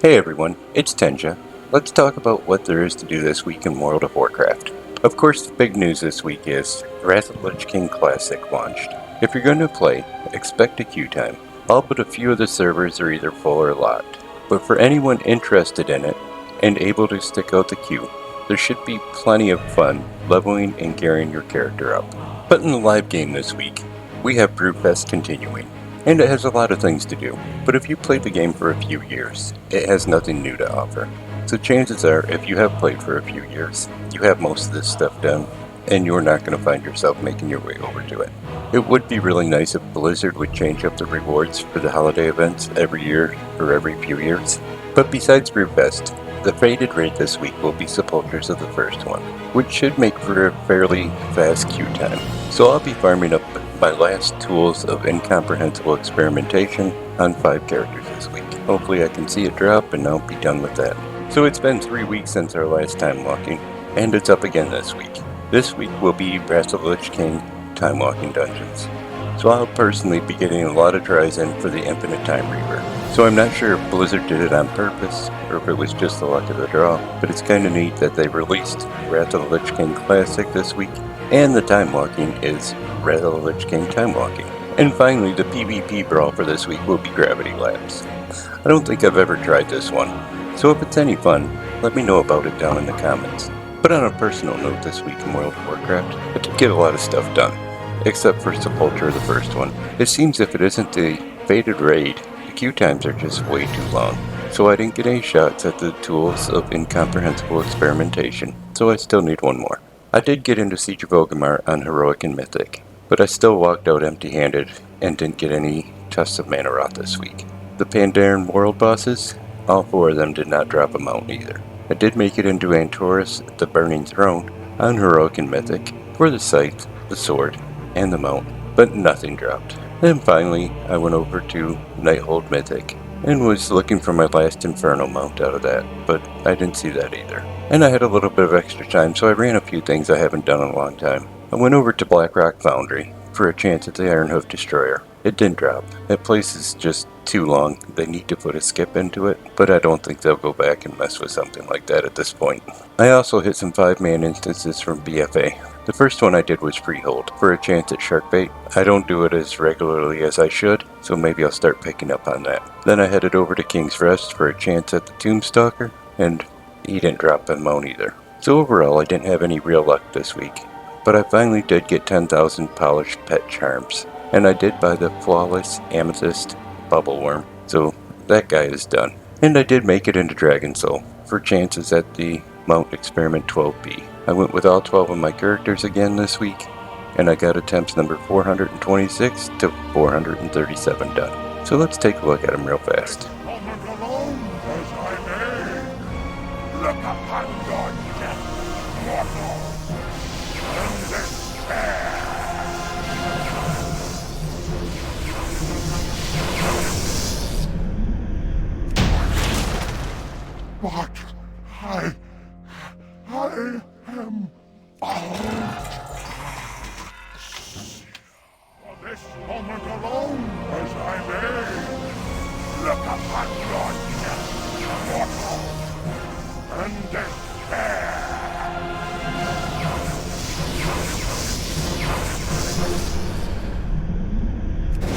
Hey everyone, it's Tenja. Let's talk about what there is to do this week in World of Warcraft. Of course, the big news this week is the Wrath of the Lich King Classic launched. If you're going to play, expect a queue time. All but a few of the servers are either full or locked. But for anyone interested in it and able to stick out the queue, there should be plenty of fun leveling and gearing your character up. But in the live game this week, we have Brewfest continuing. And it has a lot of things to do, but if you played the game for a few years, it has nothing new to offer. So chances are, if you have played for a few years, you have most of this stuff done, and you're not going to find yourself making your way over to it. It would be really nice if Blizzard would change up the rewards for the holiday events every year or every few years. But besides Brewfest, the faded raid this week will be Sepulchres of the first one, which should make for a fairly fast queue time. So I'll be farming up my last tools of incomprehensible experimentation on 5 characters this week. Hopefully I can see it drop and I'll be done with that. So it's been 3 weeks since our last time walking, and it's up again this week. This week will be Wrath of the Lich King time walking dungeons. So I'll personally be getting a lot of tries in for the Infinite Time Reaver. So I'm not sure if Blizzard did it on purpose, or if it was just the luck of the draw, but it's kinda neat that they released Wrath of the Lich King Classic this week, and the time walking is Wrath of the Lich King time walking. And finally, the PvP brawl for this week will be Gravity Labs. I don't think I've ever tried this one, so if it's any fun, let me know about it down in the comments. But on a personal note this week in World of Warcraft, I did get a lot of stuff done, except for Sepulchre, the first one. It seems if it isn't the faded raid, the queue times are just way too long. So I didn't get any shots at the tools of incomprehensible experimentation, so I still need one more. I did get into Siege of Orgrimmar on Heroic and Mythic, but I still walked out empty-handed and didn't get any Tusks of Manaroth this week. The Pandaren world bosses, all 4 of them did not drop a mount either. I did make it into Antorus, the Burning Throne, on Heroic and Mythic, for the scythe, the sword, and the mount, but nothing dropped. Then finally, I went over to Nighthold Mythic, and was looking for my last Inferno mount out of that, but I didn't see that either. And I had a little bit of extra time, so I ran a few things I haven't done in a long time. I went over to Blackrock Foundry for a chance at the Ironhoof Destroyer. It didn't drop. That place is just too long. They need to put a skip into it, but I don't think they'll go back and mess with something like that at this point. I also hit some 5-man instances from BFA. The first one I did was Freehold, for a chance at Sharkbait. I don't do it as regularly as I should, so maybe I'll start picking up on that. Then I headed over to King's Rest for a chance at the Tombstalker, and he didn't drop a mount either. So overall, I didn't have any real luck this week. But I finally did get 10,000 polished pet charms, and I did buy the Flawless Amethyst Bubble Worm, so that guy is done. And I did make it into Dragonsoul, for chances at the Mount Experiment 12B. I went with all 12 of my characters again this week, and I got attempts number 426 to 437 done. So let's take a look at them real fast. But I am for this moment alone as I may look upon your death, mortal, and despair.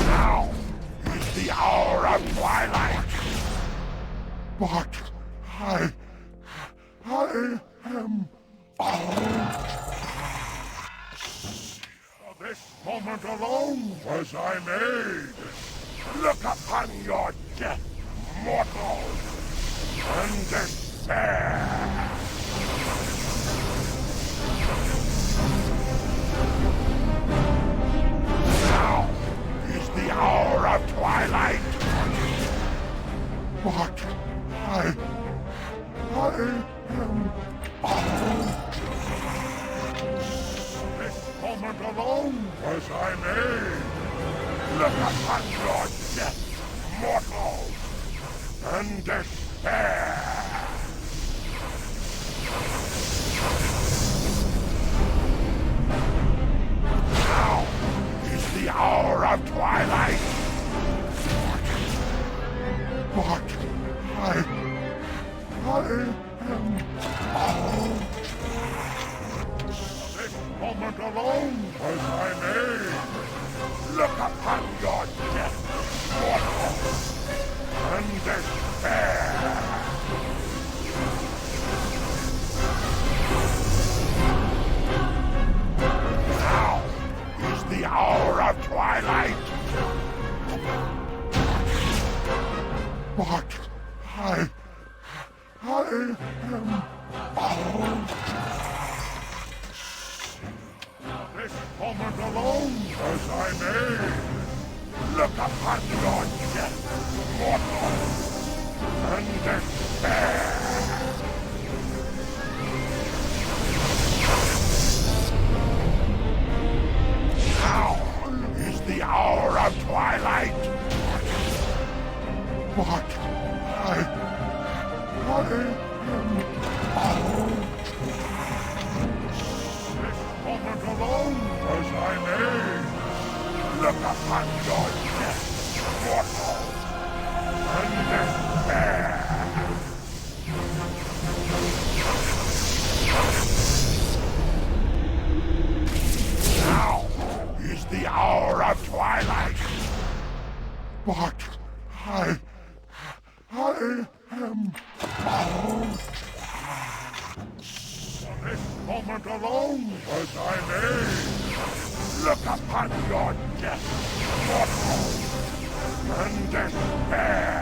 Now is the hour of twilight. But I am for this moment alone was I made. Look upon your death, mortal, and despair. Now is the hour of twilight. But I am this moment alone was I made. Look upon your death, mortal, and despair. Now is the hour of twilight. But I This moment alone was I made. Look upon your death, mortal, and despair. Now is the hour of twilight. But I am old. This moment alone was I made. Look upon your death, mortal, and despair. Now is the hour of twilight. But I am old. This moment alone was I made. Look upon your death, mortal, and despair. Now is the hour of twilight. But I am old. This moment alone was I made. Look upon your death, mortal, and despair.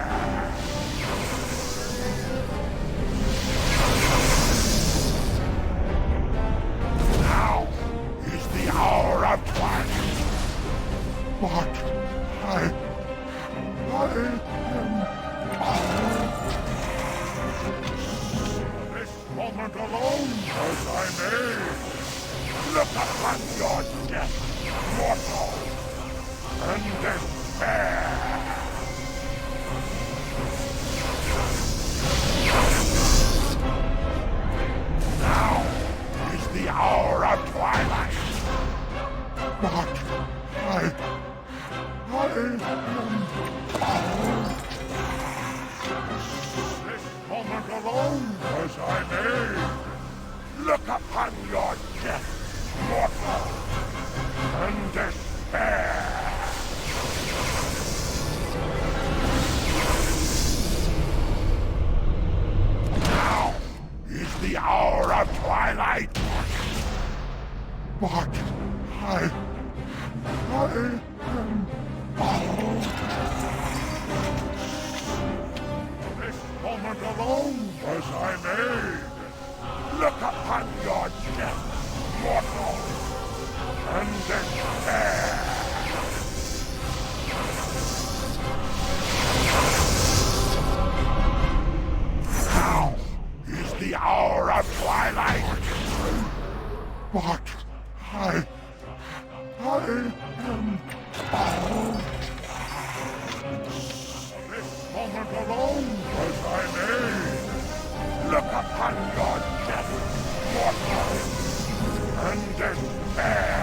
Now is the hour of twilight. But I am old. This moment alone was I made. Look upon your death, mortal, and despair. Now is the hour of twilight. But I am old. This moment alone was I made. Look upon your death, mortal, and despair. Now is the hour of twilight. But I am old. This moment alone was I made. Look upon your death, mortal, and despair. Now is the hour of twilight. But I am old. This moment alone was I made. Look upon your death, mortal, and despair.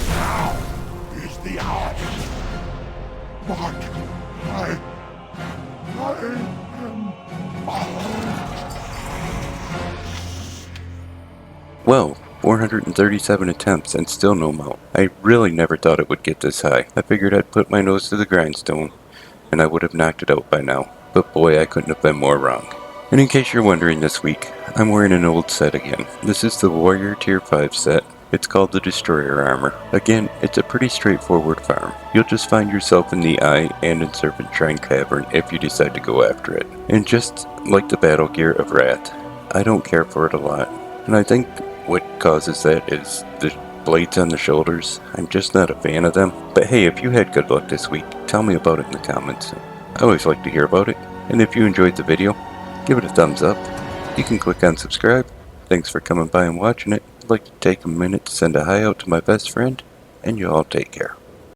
Now is the hour. But I am old. Well, 437 attempts and still no mount. I really never thought it would get this high. I figured I'd put my nose to the grindstone and I would have knocked it out by now. But boy, I couldn't have been more wrong. And in case you're wondering this week, I'm wearing an old set again. This is the Warrior Tier 5 set. It's called the Destroyer Armor. Again, it's a pretty straightforward farm. You'll just find yourself in the Eye and in Serpent Shrine Cavern if you decide to go after it. And just like the battle gear of Wrath, I don't care for it a lot. And I think what causes that is the blades on the shoulders. I'm just not a fan of them. But hey, if you had good luck this week, tell me about it in the comments. I always like to hear about it. And if you enjoyed the video, give it a thumbs up. You can click on subscribe. Thanks for coming by and watching it. I'd like to take a minute to send a hi out to my best friend, and you all take care.